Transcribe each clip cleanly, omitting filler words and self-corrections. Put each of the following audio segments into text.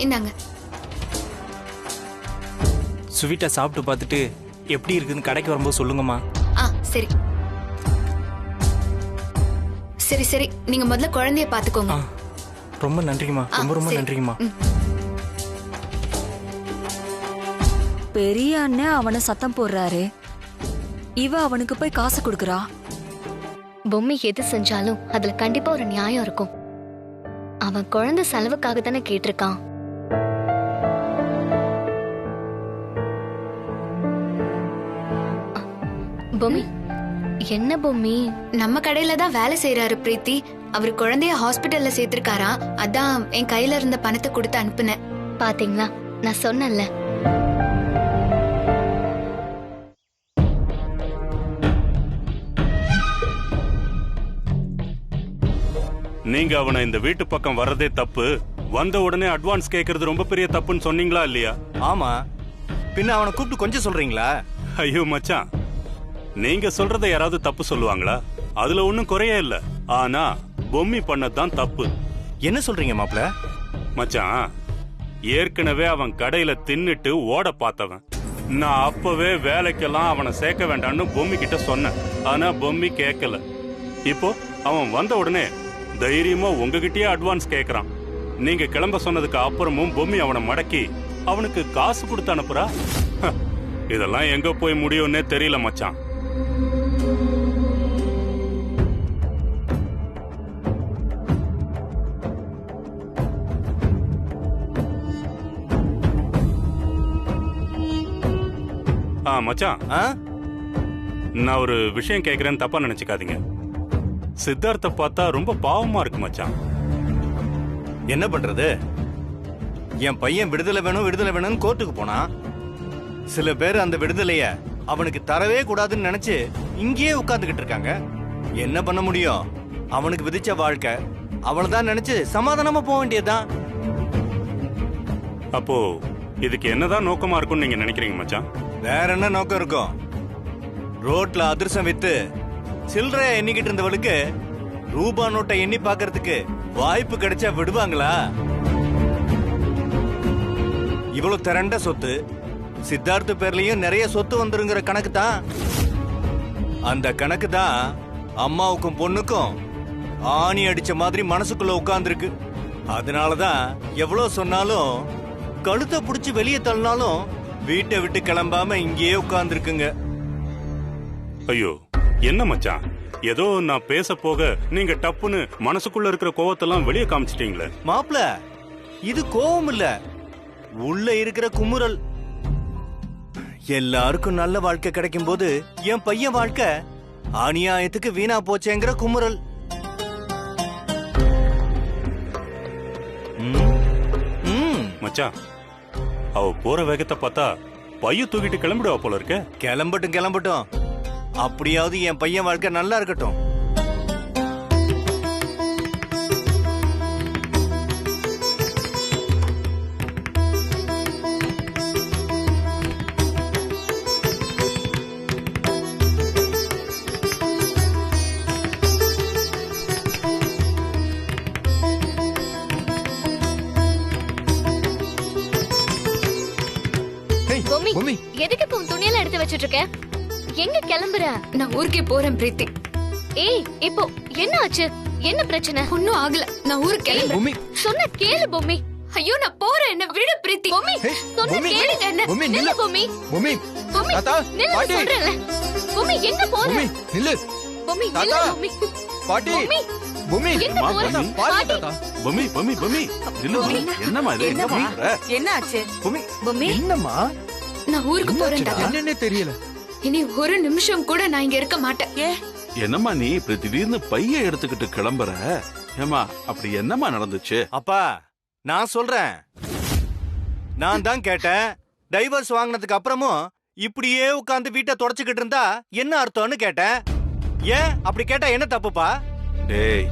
இந்தாங்க. ஸ்வீட்டை சாப்பிட்டு பார்த்துட்டு எப்படி இருக்குன்னு கடைக்கு வரும்போது சொல்லுங்கம்மா. சரி சரி சரி, நீங்க முதல்ல குழந்தைய பாத்துக்கோங்க. ரொம்ப நன்றிங்கம்மா, ரொம்ப ரொம்ப நன்றிங்கம்மா. பெரிய அண்ணன் அவனை சத்தம் போடுறாரு, இவ அவனுக்கு போய் காசு கொடுக்கறா. பொம்மி எது செஞ்சாலும் அதுல கண்டிப்பா ஒரு நியாயம் இருக்கும். அவன் குழந்தை செலவுக்காக தானே கேட்டிருக்கான். பொம்மி என்ன பொம்மி? நம்ம கடையில தான் வேலை செய்யறாரு பிரீத்தி. அவர் குழந்தைய ஹாஸ்பிட்டல்ல சேர்த்திருக்காரா, அதான் என் கையில இருந்த பணத்தை கொடுத்து அனுப்புனேன். பாத்தீங்களா, நான் சொன்னேன்ல. நீங்க அவனை இந்த வீட்டு பக்கம் வர்றதே தப்பு, வந்த உடனே அட்வான்ஸ் கேக்குறது ரொம்ப பெரிய தப்புன்னு சொன்னீங்களா இல்லையா? ஆமா, பின்ன அவனை கூப்பிட்டு கொஞ்சம் சொல்றீங்களா? ஐயோ மச்சான், நீங்க சொல்றதை யாராவது தப்பு சொல்லுவாங்களா? அதுல ஒண்ணும் குறைய இல்ல. ஆனா பொம்மி பண்ணதான் தப்பு. என்ன சொல்றீங்க மாப்ள? மச்சான், ஏற்கனவே அவன் கடையில தின்னுட்டு ஓட பார்த்தவன். நான் அப்பவே வேலைக்கெல்லாம் அவனை சேர்க்க வேண்டாம்னு பொம்மி கிட்ட சொன்னேன். ஆனா பொம்மி கேட்கல. இப்போ அவன் வந்த உடனே தைரியமா உங்ககிட்டயே அட்வான்ஸ் கேக்குறான். நீங்க கிளம்ப சொன்னதுக்கு அப்புறமும் பொம்மி அவனை மடக்கி அவனுக்கு காசு கொடுத்து அனுப்புறா. இதெல்லாம் எங்க போய் முடியும்னே தெரியல மச்சான். மச்சான், நான் ஒரு விஷயம் கேக்குறேன்னு தப்பா நினைச்சுக்காதீங்க. சித்தார்த்த பார்த்தா ரொம்ப பாவமா இருக்கு மச்சான். என்ன பண்றது? என் பையன் விடுதலை வேணும் விடுதலை வேணும்னு கோர்ட்டுக்கு போனா, சில பேர் அந்த விடுதலைய அவனுக்கு தரவே கூடாதுன்னு நினைச்சு இங்கேயே உட்கார்ந்துகிட்டு இருக்காங்க. என்ன பண்ண முடியும்? அவனுக்கு விதிச்ச வாழ்க்கை அவளதான் நினைச்சு சமாதானமா போக வேண்டியதுதான். அப்போ இதுக்கு என்னதான் நோக்கமா இருக்கும்னு நீங்க நினைக்கிறீங்க மச்சான்? வேற என்ன நோக்கம் இருக்கும்? ரோட்ல அதிர்ஷ்டம் வித்து சில்லறையா எண்ணிக்கிட்டு இருந்தவளுக்கு ரூபா நோட்டை எண்ணி பாக்குறதுக்கு வாய்ப்பு கிடைச்சா விடுவாங்களா? இவ்வளவு திரண்ட சொத்து, சித்தார்த்த பேர்லயும் நிறைய சொத்து வந்துருங்கிற கணக்கு தான். அந்த கணக்கு தான் அம்மாவுக்கும் பொண்ணுக்கும் ஆணி அடிச்ச மாதிரி மனசுக்குள்ள உட்கார்ந்துருக்கு. அதனாலதான் எவ்வளவு சொன்னாலும், கழுத்தை புடிச்சு வெளியே தள்ளினாலும் வீட்டை விட்டு கிளம்பாம இங்கேயே உட்கார்ந்துருக்குங்க. ஐயோ, என்ன மச்சான், ஏதோ நான் பேச போக நீங்க டப்புன்னு மனசுக்குள்ள இருக்கிற கோவத்தெல்லாம் வெளியே காமிச்சிட்டீங்களே. மாப்ள, இது கோவம் இல்ல, உள்ள இருக்கிற குமுறல். எல்லாருக்கும் நல்ல வாழ்க்கை கிடைக்கும் போது என் பையன் வாழ்க்கை அநியாயத்துக்கு வீணா போச்சேங்கிற குமுறல். மச்சான், அவ போற வேகத்தை பார்த்தா பைய தூக்கிட்டு கிளம்பிடுவா போல இருக்க. கிளம்பட்டும் கிளம்பட்டும், அப்படியாவது என் பையன் வாழ்க்கை நல்லா இருக்கட்டும். பொம்மி, எதுக்கு இப்போ துணியெல்லாம் எடுத்து வச்சிட்டு இருக்க? எங்க கிளம்புற? நான் ஊருக்கே போறேன் பிரீத்தி. ஏய், இப்போ என்ன ஆச்சு? என்ன பிரச்சனை? ஒன்னும் ஆகல, நான் ஊருக்கு கிளம்புறேன். சொன்ன கேளு பொம்மி. ஐயோ, நான் போறேன், என்ன விடு பிரீத்தி. பொம்மி, சொன்ன கேளுங்க. என்ன நில்லு பொம்மி. பொம்மி, பொம்மி, தாத்தா, நில்லு பாட்டி. சொல்றேன்ல. பொம்மி, எங்க போற? பொம்மி, நில்லு. பொம்மி, தாத்தா. நில்லு பொம்மி. பாட்டி. பொம்மி, பொம்மி, எங்க போற? தாத்தா, பாட்டி தாத்தா. பொம்மி பொம்மி பொம்மி நில்லு. என்னம்மா இது? என்ன பண்ற? என்ன ஆச்சு பொம்மி, பொம்மி? என்னம்மா? நான் ஊருக்கு போறேன் தாத்தா. என்னன்னே தெரியல. இனி ஒரு நிமிஷம் கூட நான் இங்க இருக்க மாட்டேன். என்னம்மா நீ இப்படி திடீர்னு பைய எடுத்துக்கிட்டு கிளம்புற? ஏமா, அப்படி என்னம்மா நடந்துச்சு? அப்பா, நான் சொல்றேன். நான் தான் கேட்டேன், டைவர்ஸ் வாங்கினதுக்கு அப்புறமும் இப்படியே உட்கார்ந்து வீட்டை தொடச்சுக்கிட்டு இருந்தா என்ன அர்த்தம்னு கேட்டேன். ஏன் அப்படி கேட்டா என்ன தப்புப்பா? டேய்,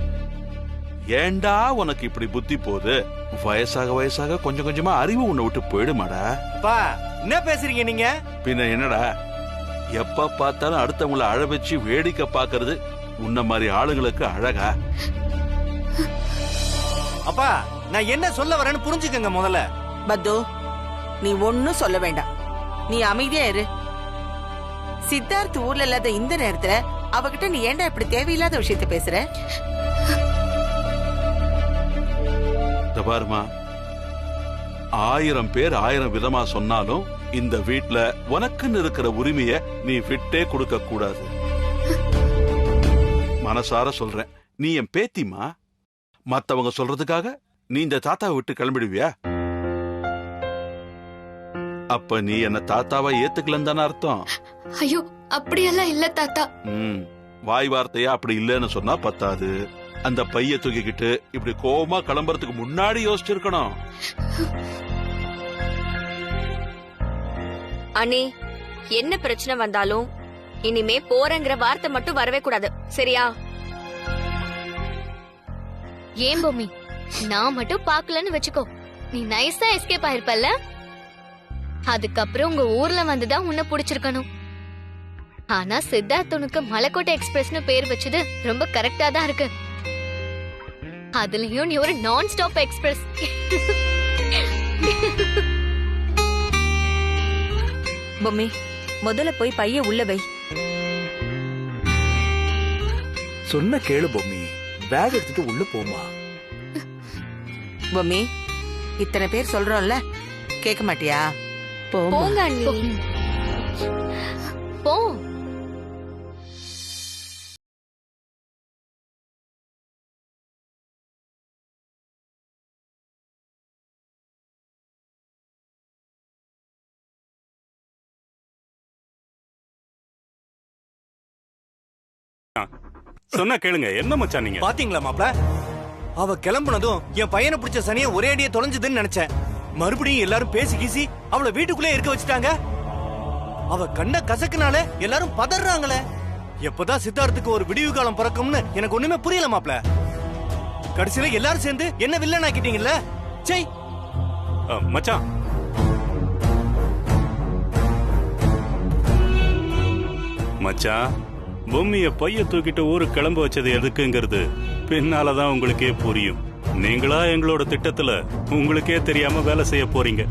ஏண்டா உனக்கு இப்படி புத்தி போகுது? வயசாக வயசாக கொஞ்சம் கொஞ்சமா அறிவு உன்னை விட்டு போயிடுமாடா. பா, என்ன பேசுறீங்க நீங்க? பின்ன என்னடா, எப்ப பார்த்தாலும் அடுத்தவங்களை அழ வச்சு வேடிக்கை பாக்குறது உன்ன மாதிரி ஆளுங்களுக்கு அழகா? அப்பா நான் என்ன சொல்ல வரேன்னு புரிஞ்சுக்கங்க முதல்ல. பத்து, நீ ஒன்னும் சொல்ல வேண்டாம். நீ அமைதியா இரு. சித்தார்த் ஊர்ல இல்லாத இந்த நேரத்துல அவகிட்ட நீ ஏன்டா இப்படி தேவையில்லாத விஷயத்த பேசுற? பாருமா, 1000 பேர் 1000 விதமா சொன்னாலும் இந்த வீட்ல உனக்குன்னு இருக்கிற உரிமைய நீ விட்டே கொடுக்க கூடாது. மனசார சொல்றேன், நீ என் பேத்திமா. மத்தவங்க சொல்றதுக்காக நீ இந்த தாத்தாவை விட்டு கிளம்பிடுவியா? அப்ப நீ என்ன தாத்தாவை ஏத்துக்கலன்னு தானே அர்த்தம்? ஐயோ அப்படியெல்லாம் இல்ல தாத்தா. வாய் வார்த்தையா அப்படி இல்லன்னு சொன்னா பத்தாது. அந்த பைய தூக்கிக்கிட்டு இப்படி கோவமா கிளம்புறதுக்கு முன்னாடி யோசிச்சிருக்கணும். அண்ணி, என்ன பிரச்சனை வந்தாலும் இனிமே போறேங்கிற வார்த்தை மட்டும் வரவே கூடாது, சரியா? ஏன் பொம்மி, நான் மட்டும் பாக்கலன்னு வச்சுக்கோ, நீ நைஸா எஸ்கேப் ஆயிருப்பல்ல. அதுக்கப்புறம் உங்க ஊர்ல வந்துதான் உன்னை புடிச்சிருக்கணும். ஆனா சித்தார்த்தனுக்கு மலைக்கோட்டை எக்ஸ்பிரஸ்னு பேர் வச்சது ரொம்ப கரெக்டா தான் இருக்கு. அதுலயும் நீ ஒரு நான் ஸ்டாப் எக்ஸ்பிரஸ். பொம்மி, முதல்ல போய் பைய உள்ள வை. சொன்ன கேளு பொம்மி, பேக் எடுத்துட்டு உள்ள போமா. பொம்மி, இத்தனை பேர் சொல்றோம்ல, கேட்க மாட்டியா? போங்க அண்ணி. போ. சொன்னா கேளுங்க. என்ன மச்சான் நீங்க? பாத்தீங்களா மாப்ள, அவ கிளம்புனதும் என் பையனை பிடிச்ச சனியை ஒரே அடியே தொலைஞ்சதுன்னு நினைச்சேன். மறுபடியும் எல்லாரும் பேசி கீசி அவளை வீட்டுக்குள்ளே இருக்க வச்சுட்டாங்க. அவ கண்ண கசக்குனால எல்லாரும் பதறாங்களே. எப்பதான் சித்தார்த்துக்கு ஒரு விடிவு காலம் பிறக்கும்னு எனக்கு ஒண்ணுமே புரியல மாப்ள. கடைசியில எல்லாரும் சேர்ந்து என்ன வில்லன் ஆக்கிட்டீங்கல்ல. செய் மச்சான், மச்சான், பொம்மிய பைய தூக்கிட்டு ஊருக்கு கிளம்ப வச்சது எதுக்குங்கிறது பின்னாலதான் உங்களுக்கே புரியும். நீங்களா எங்களோட திட்டத்துல உங்களுக்கே தெரியாம வேலை செய்ய போறீங்க.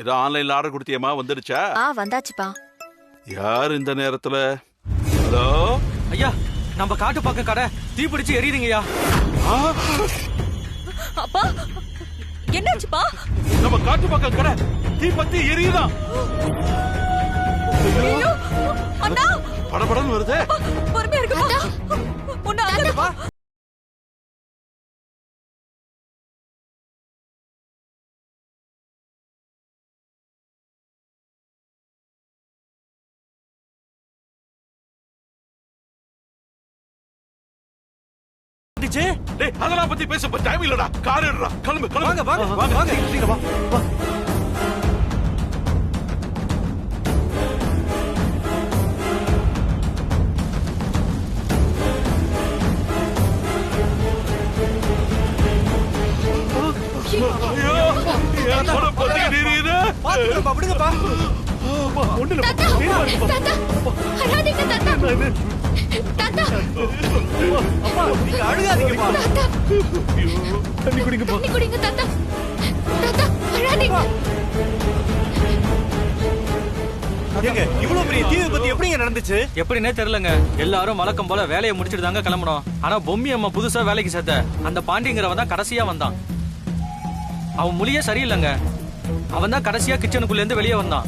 ஏதோ ஆன்லைன்ல ஆர்டர் கொடுத்தியமா? வந்துடுச்சா? வந்தாச்சுப்பா. யார் இந்த நேரத்துல? ஹலோ ஐயா, நம்ம காட்டு பக்கம் கடை தீப்பிடிச்சு எரியுதுங்கய்யா. அப்பா, என்னாச்சுப்பா? நம்ம காட்டு பக்கம் கடை தீப்பத்தி எரியுதான். அண்ணா, படபடன்னு வருது. பொறுமையா இருக்குப்பா. உன்னை அங்கப்பா. அதெல்லாம் பத்தி பேச டைம் இல்லடா. கார் எடுறா, கிளம்பு கிளம்பு. வாங்க வாங்க வாங்க, வா. ஐயோ, என் பொண்ணை பத்திக்கிட்டு எரியுது. பாத்துக்கப்பா, விடுங்கப்பா. தாத்தா அழாதீங்க தாத்தா. தாத்தா அப்பா, நீங்க அழுகாதீங்கப்பா. தாத்தா தண்ணி குடிங்கப்பா. தண்ணி குடிங்க தாத்தா. தாத்தா அழாதீங்க. ஏங்க, இவ்வளவு பெரிய தீ விபத்து எப்படிங்க நடந்துச்சு? எப்படின்னே தெரியலங்க. எல்லாரும் வழக்கம் போல வேலையை முடிச்சிட்டு தாங்க கிளம்பணும். ஆனா பொம்மி அம்மா புதுசா வேலைக்கு சேர்த்த அந்த பாண்டிங்கிறவன் தான் கடைசியா வந்தான். அவன் மொழியே சரியில்லைங்க. அவன் தான் கடைசியா கிச்சனுக்குள்ள இருந்து வெளியே வந்தான்.